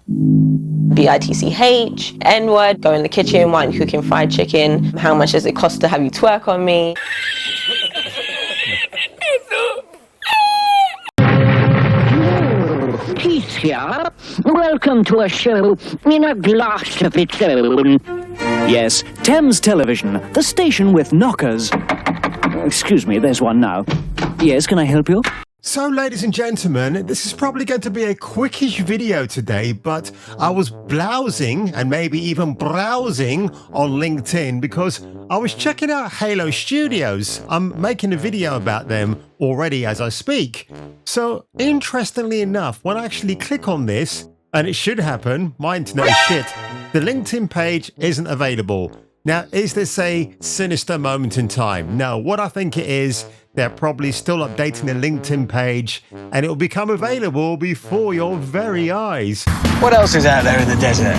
BITCH, N-word, go in the kitchen, why aren't you cooking fried chicken? How much does it cost to have you twerk on me? Peace here. Welcome to a show in a glass of its own. Yes, Thames Television, the station with knockers. Excuse me, there's one now. Yes, can I help you? So, ladies and gentlemen, this is probably going to be a quickish video today, but I was blousing and maybe even browsing on LinkedIn because I was checking out Halo Studios. I'm making a video about them already as I speak. So, interestingly enough, when I actually click on this, and it should happen, my internet is shit, the LinkedIn page isn't available. Now, is this a sinister moment in time? No, what I think it is, they're probably still updating the LinkedIn page and it will become available before your very eyes. What else is out there in the desert?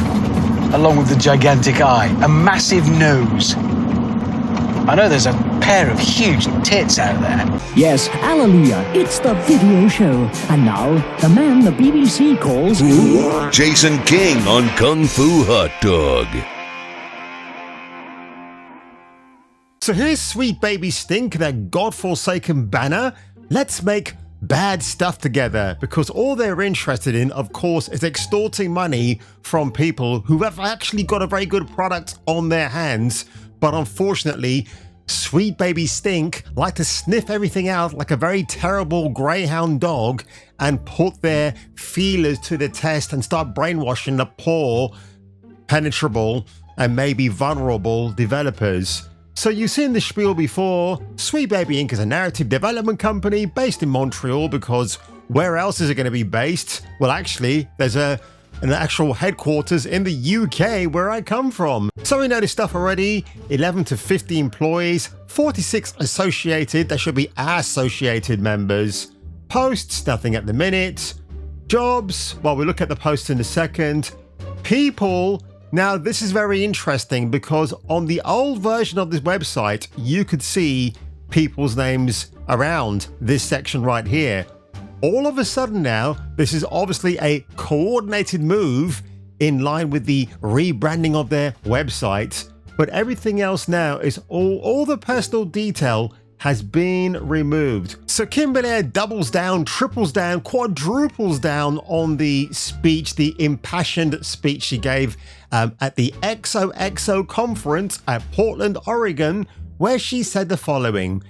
Along with the gigantic eye, a massive nose. I know there's a pair of huge tits out there. Yes, hallelujah, it's the video show. And now, the man the BBC calls... Jason King on Kung Fu Hot Dog. So here's Sweet Baby Stink, their godforsaken banner. Let's make bad stuff together, because all they're interested in, of course, is extorting money from people who have actually got a very good product on their hands. But unfortunately, Sweet Baby Stink like to sniff everything out like a very terrible greyhound dog and put their feelers to the test and start brainwashing the poor, penetrable, and maybe vulnerable developers. So you've seen the spiel before. Sweet Baby Inc. is a narrative development company based in Montreal, because where else is it going to be based? Well, actually, there's an actual headquarters in the UK where I come from. So we know this stuff already. 11 to 50 employees, 46 associated, there should be associated members. Posts, nothing at the minute. Jobs, well, we'll look at the posts in a second. People. Now, this is very interesting because on the old version of this website, you could see people's names around this section right here. All of a sudden now, this is obviously a coordinated move in line with the rebranding of their website, but everything else now is all the personal detail has been removed. So Kimberly doubles down, triples down, quadruples down on the speech, the impassioned speech she gave at the XOXO conference at Portland, Oregon, where she said the following.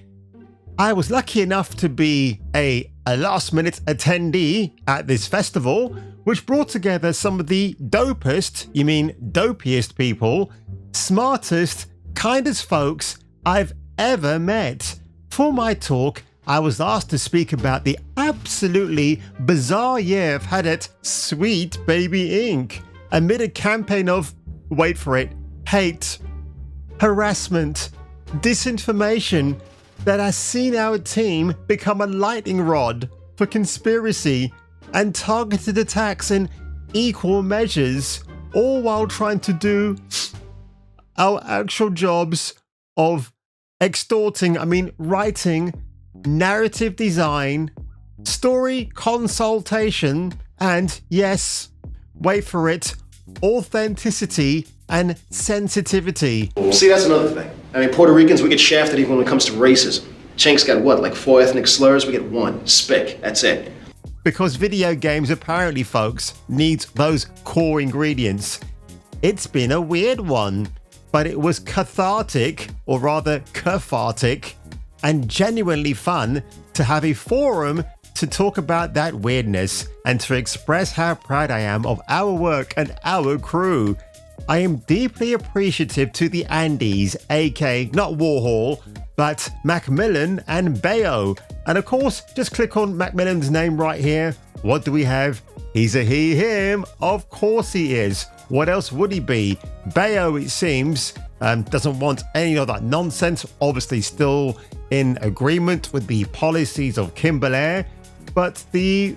I was lucky enough to be a last-minute attendee at this festival, which brought together some of the dopest, you mean dopiest people, smartest, kindest folks I've ever met. For my talk, I was asked to speak about the absolutely bizarre year I've had at Sweet Baby Inc. amid a campaign of, wait for it, hate, harassment, disinformation that has seen our team become a lightning rod for conspiracy and targeted attacks in equal measures, all while trying to do our actual jobs of writing, narrative design, story consultation, and yes, wait for it, authenticity and sensitivity. See, that's another thing. I mean, Puerto Ricans, we get shafted even when it comes to racism. Chink's got what, like 4 ethnic slurs? We get 1. Spick. That's it. Because video games apparently, folks, needs those core ingredients. It's been a weird one, but it was cathartic, or rather cathartic, and genuinely fun to have a forum to talk about that weirdness and to express how proud I am of our work and our crew. I am deeply appreciative to the Andes, aka not Warhol, but Macmillan and Bayo. And of course, just click on Macmillan's name right here. What do we have? He's a he, him. Of course he is. What else would he be? Bayo, it seems, doesn't want any of that nonsense. Obviously still in agreement with the policies of Kimberley. But the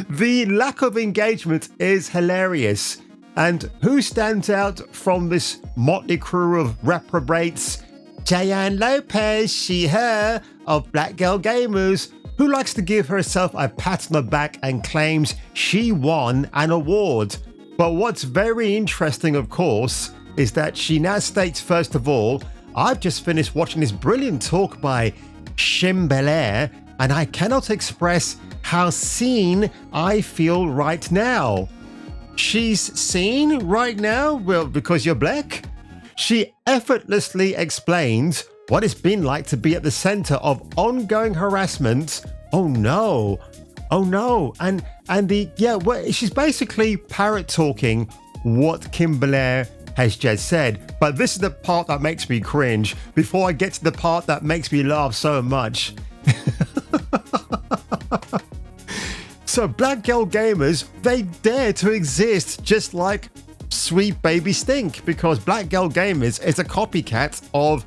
the lack of engagement is hilarious. And who stands out from this motley crew of reprobates? Jayan Lopez, she, her, of Black Girl Gamers, who likes to give herself a pat on the back and claims she won an award. But what's very interesting, of course, is that she now states, first of all, I've just finished watching this brilliant talk by Shimbelair, and I cannot express how seen I feel right now. She's seen right now? Well, because you're black? She effortlessly explains what it's been like to be at the center of ongoing harassment. Oh no. And she's basically parrot talking what Kimberly has just said. But this is the part that makes me cringe before I get to the part that makes me laugh so much. So black girl gamers, they dare to exist just like Sweet Baby Stink, because Black Girl Gamers is a copycat of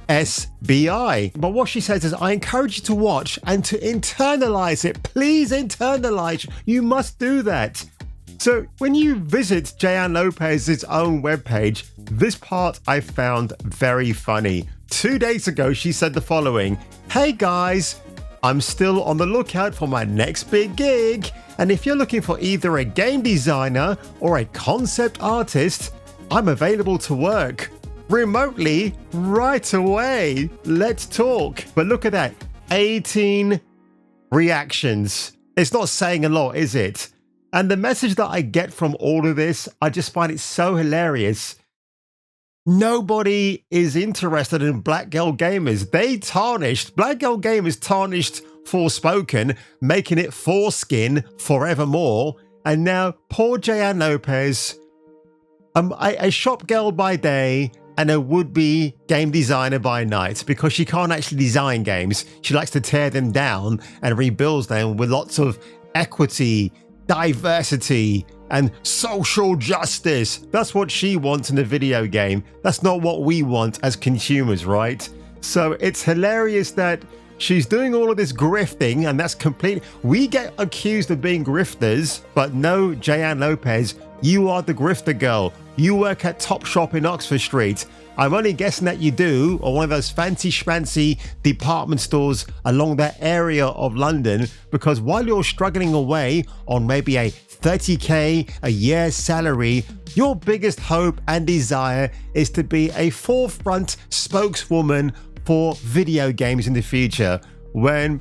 SBI. But what she says is, I encourage you to watch and to internalize it. Please internalize. You must do that. So when you visit Jayan Lopez's own webpage, this part I found very funny. 2 days ago, she said the following: "Hey guys, I'm still on the lookout for my next big gig. And if you're looking for either a game designer or a concept artist, I'm available to work remotely right away. Let's talk." But look at that, 18 reactions. It's not saying a lot, is it? And the message that I get from all of this, I just find it so hilarious. Nobody is interested in Black Girl Gamers. Black Girl Gamers tarnished Forspoken, making it Foreskin forevermore. And now poor Jayan Lopez, a shop girl by day and a would-be game designer by night, because she can't actually design games. She likes to tear them down and rebuilds them with lots of equity, diversity, and social justice. That's what she wants in a video game. That's not what we want as consumers, right? So it's hilarious that she's doing all of this grifting, and that's complete. We get accused of being grifters, but no, Jayan Lopez, you are the grifter girl. You work at Topshop in Oxford Street. I'm only guessing that you do, or one of those fancy schmancy department stores along that area of London, because while you're struggling away on maybe a 30k a year salary, your biggest hope and desire is to be a forefront spokeswoman for video games in the future, when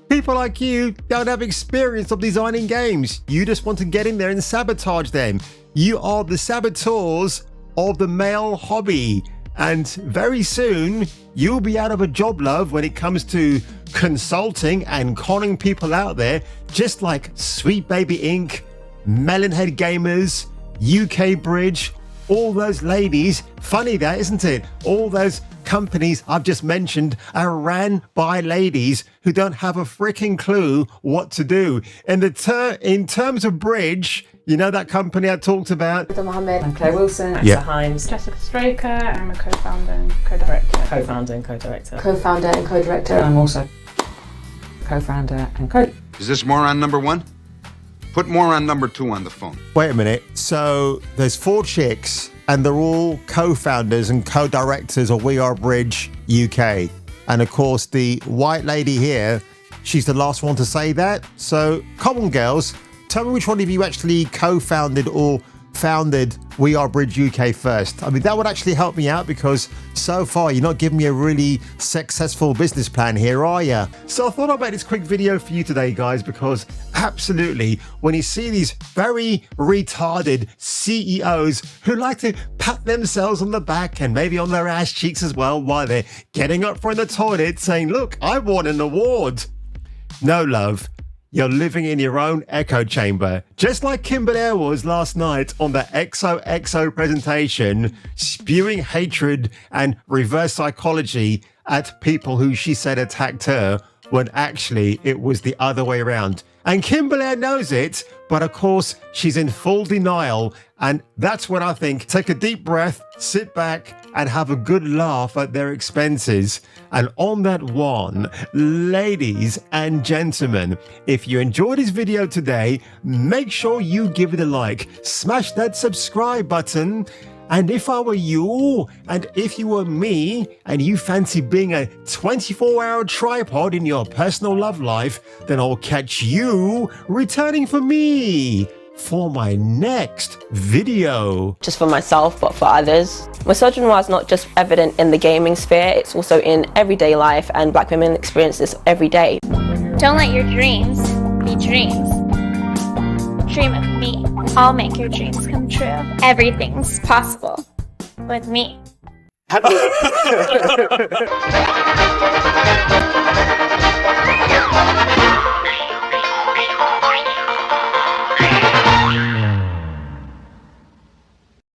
people like you don't have experience of designing games. You just want to get in there and sabotage them. You are the saboteurs of the male hobby, and very soon you'll be out of a job, love, when it comes to consulting and conning people out there, just like Sweet Baby Inc., Melonhead Gamers, UK Bridge, all those ladies. Funny that, isn't it? All those companies I've just mentioned are ran by ladies who don't have a freaking clue what to do. In terms of Bridge, you know that company I talked about? Mohammed. I'm Claire Wilson. Yeah. Himes. Jessica Straker. I'm a co-founder and co-director. Co-founder and co-director. Co-founder and co-director. I'm also co-founder and co. Is this more on number one? Put more on number two on the phone. Wait a minute. So there's 4 chicks and they're all co-founders and co-directors of We Are Bridge UK. And of course, the white lady here, she's the last one to say that. So come on, girls. Tell me which one of you actually co-founded or founded We Are Bridge UK first. I mean, that would actually help me out, because so far you're not giving me a really successful business plan here, are you? So I thought I'd make this quick video for you today, guys, because absolutely, when you see these very retarded CEOs who like to pat themselves on the back and maybe on their ass cheeks as well while they're getting up from the toilet saying, look, I won an award. No, love. You're living in your own echo chamber, just like Kimberly was last night on the XOXO presentation, spewing hatred and reverse psychology at people who she said attacked her, when actually it was the other way around. And Kimberly knows it, but of course she's in full denial. And that's when I think, take a deep breath, sit back and have a good laugh at their expenses. And on that one, ladies and gentlemen, if you enjoyed this video today, make sure you give it a like, smash that subscribe button, And if I were you, and if you were me, and you fancy being a 24-hour tripod in your personal love life, then I'll catch you returning for me for my next video. Just for myself, but for others. Misogyny is not just evident in the gaming sphere, it's also in everyday life, and black women experience this every day. Don't let your dreams be dreams. Dream of me. I'll make your dreams come true. Everything's possible with me.